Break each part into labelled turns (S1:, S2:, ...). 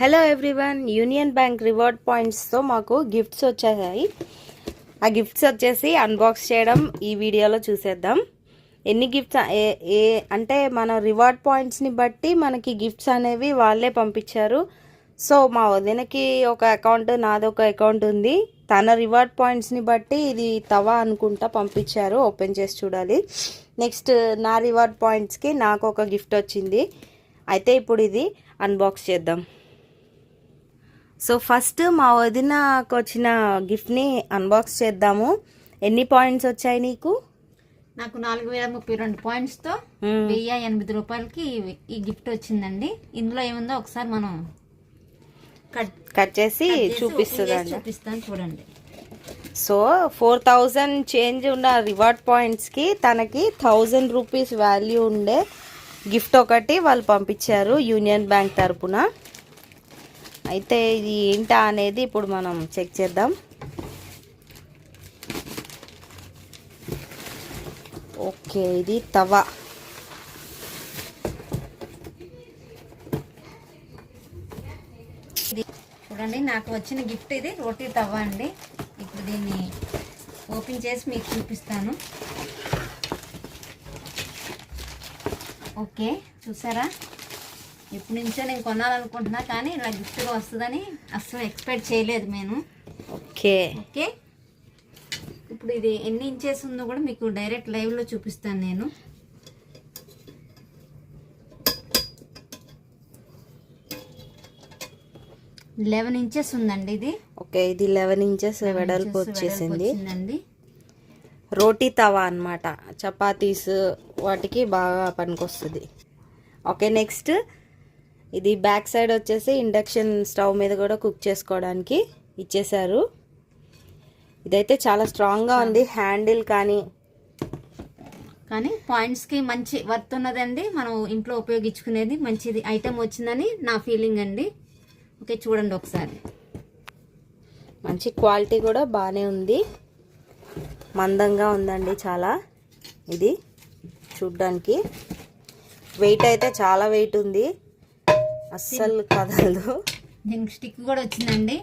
S1: Hello everyone, Union Bank reward పాయింట్స్తో మాకు gifts వచ్చాయి. ఆ గిఫ్ట్స్ వచ్చేసి అన్బాక్స్ చేయడం ఈ వీడియోలో చూసేద్దాం. ఎన్ని గిఫ్ట్స్ అంటే మన రివార్డ్ పాయింట్స్ని బట్టి మనకి గిఫ్ట్స్ అనేవి వాళ్ళే పంపించారు. సో మా వదినకి ఒక అకౌంట్, నాది ఒక అకౌంట్ ఉంది. తన రివార్డ్ పాయింట్స్ని బట్టి ఇది తవా అనుకుంటా పంపించారు. ఓపెన్ చేసి చూడాలి. నెక్స్ట్ నా రివార్డ్ పాయింట్స్కి నాకు ఒక గిఫ్ట్ వచ్చింది. అయితే ఇప్పుడు ఇది అన్బాక్స్ చేద్దాం. సో ఫస్ట్ మా వదినకు వచ్చిన గిఫ్ట్ని అన్బాక్స్ చేద్దాము. ఎన్ని పాయింట్స్ వచ్చాయి నీకు?
S2: నాకు 4032 పాయింట్స్తో 1080 రూపాయలకి ఈ గిఫ్ట్ వచ్చిందండి. ఇందులో ఏముందో ఒకసారి మనం
S1: కట్ చేసి చూపిస్తాను
S2: చూడండి.
S1: సో 4000 చేంజ్ ఉన్న రివార్డ్ పాయింట్స్కి తనకి 1000 రూపీస్ వాల్యూ ఉండే గిఫ్ట్ ఒకటి వాళ్ళు పంపించారు యూనియన్ బ్యాంక్ తరపున. అయితే ఇది ఏంటా అనేది ఇప్పుడు మనం చెక్ చేద్దాం. ఓకే, ఇది తవా.
S2: చూడండి, నాకు వచ్చిన గిఫ్ట్ ఇది రోటీ తవా అండి. ఇప్పుడు దీన్ని ఓపెన్ చేసి మీకు చూపిస్తాను. ఓకే, చూసారా? ఎప్పటి నుంచో నేను కొనాలనుకుంటున్నా, కానీ ఇలా గిఫ్ట్గా వస్తుందని అస్సలు ఎక్స్పెక్ట్ చేయలేదు నేను.
S1: ఓకే
S2: ఓకే, ఇప్పుడు ఇది ఎన్ని ఇంచెస్ ఉందో కూడా మీకు డైరెక్ట్ లైవ్లో చూపిస్తాను నేను. లెవెన్ ఇంచెస్ ఉందండి ఇది.
S1: ఓకే, ఇది 11 ఇంచెస్ వెడల్పు వచ్చేసింది. రోటీ తవా అన్నమాట. చపాతీస్ వాటికి బాగా పనికొస్తుంది. ఓకే, నెక్స్ట్ ఇది బ్యాక్ సైడ్ వచ్చేసి ఇండక్షన్ స్టవ్ మీద కూడా కుక్ చేసుకోవడానికి ఇచ్చేసారు. ఇదైతే చాలా స్ట్రాంగ్గా ఉంది. హ్యాండిల్ కానీ
S2: పాయింట్స్కి మంచి వర్త్ ఉన్నదండి. మనం ఇంట్లో ఉపయోగించుకునేది మంచిది ఐటెం వచ్చిందని నా ఫీలింగ్ అండి. ఓకే, చూడండి ఒకసారి.
S1: మంచి క్వాలిటీ కూడా బాగానే ఉంది. మందంగా ఉందండి చాలా. ఇది చూడ్డానికి వెయిట్ అయితే చాలా వెయిట్ ఉంది, అస్సలు కదలదు.
S2: దీనికి స్టిక్ కూడా వచ్చిందండి.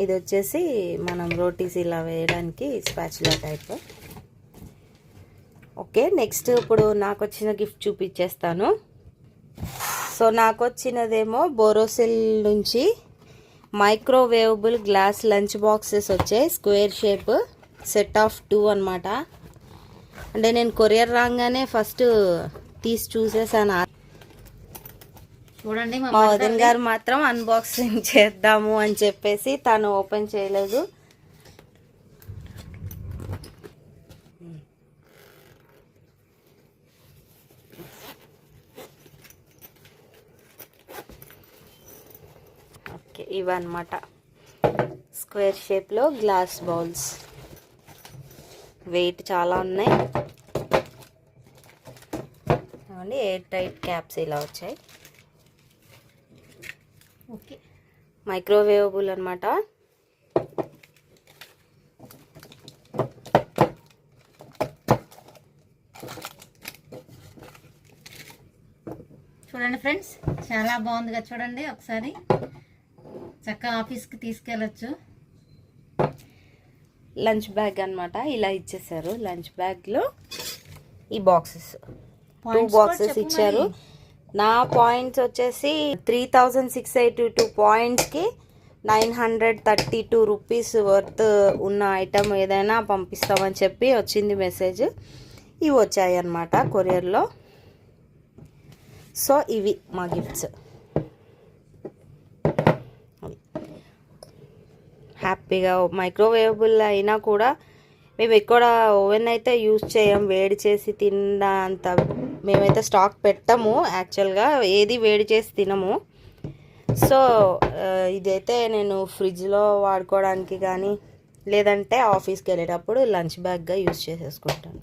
S1: ఇది వచ్చేసి మనం రోటీస్ ఇలా వేయడానికి స్పాచులా టైప్. ఓకే, నెక్స్ట్ ఇప్పుడు నాకు వచ్చిన గిఫ్ట్ చూపించేస్తాను. సో నాకు వచ్చినదేమో బోరోసిల్ నుంచి మైక్రోవేవబుల్ గ్లాస్ లంచ్ బాక్సెస్ వచ్చాయి. స్క్వేర్ షేప్ సెట్ ఆఫ్ 2 అనమాట. అంటే నేను కొరియర్ రాగానే ఫస్ట్ తీసి చూసేసాను.
S2: చూడండి,
S1: మా వదిన గారు మాత్రం అన్బాక్సింగ్ చేద్దాము అని చెప్పేసి తను ఓపెన్ చేయలేదు. ఓకే, ఇవన్నమాట స్క్వేర్ షేప్లో గ్లాస్ బౌల్స్. వెయిట్ చాలా ఉన్నాయి. ఎయిర్ టైట్ క్యాప్స్ ఇలా వచ్చాయి.
S2: ఓకే,
S1: మైక్రోవేవబుల్ అనమాట.
S2: చూడండి ఫ్రెండ్స్, చాలా బాగుందిగా. చూడండి ఒకసారి, చక్కగా ఆఫీస్కి తీసుకెళ్ళచ్చు.
S1: లంచ్ బ్యాగ్ అనమాట. ఇలా ఇచ్చేసారు. లంచ్ బ్యాగ్లో ఈ బాక్సెస్ 2 బాక్సెస్ ఇచ్చారు. నా పాయింట్స్ వచ్చేసి 3682 పాయింట్స్కి 932 రూపీస్ వర్త్ ఉన్న ఐటమ్ ఏదైనా పంపిస్తామని చెప్పి వచ్చింది మెసేజ్. ఇవి వచ్చాయి అన్నమాట కొరియర్లో. సో ఇవి మా గిఫ్ట్స్. హ్యాపీగా మైక్రోవేవబుల్ అయినా కూడా మేము ఎక్కువ ఓవెన్ అయితే యూజ్ చేయం. వేడి చేసి తినంత మేమైతే స్టాక్ పెట్టము. యాక్చువల్గా ఏది వేడి చేసి తినము. సో ఇదైతే నేను ఫ్రిడ్జ్లో వాడుకోవడానికి కానీ లేదంటే ఆఫీస్కి వెళ్ళేటప్పుడు లంచ్ బ్యాగ్గా యూజ్ చేసేసుకుంటాను.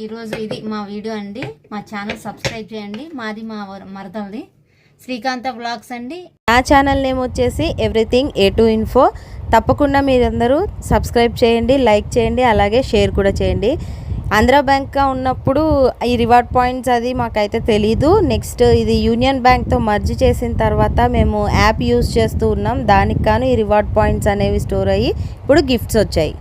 S2: ఈరోజు ఇది మా వీడియో అండి. మా ఛానల్ సబ్స్క్రైబ్ చేయండి. మాది మా మరదల్ది శ్రీకాంత బ్లాగ్స్ అండి.
S1: నా ఛానల్ నేమ్ వచ్చేసి ఎవ్రీథింగ్ A2 Info. తప్పకుండా మీరందరూ సబ్స్క్రైబ్ చేయండి, లైక్ చేయండి, అలాగే షేర్ కూడా చేయండి. ఆంధ్రా బ్యాంక్గా ఉన్నప్పుడు ఈ రివార్డ్ పాయింట్స్ అది మాకైతే తెలీదు. నెక్స్ట్ ఇది యూనియన్ బ్యాంక్తో మర్జ్ చేసిన తర్వాత మేము యాప్ యూజ్ చేస్తూ ఉన్నాం. దానికి గాను ఈ రివార్డ్ పాయింట్స్ అనేవి స్టోర్ అయ్యి ఇప్పుడు గిఫ్ట్స్ వచ్చాయి.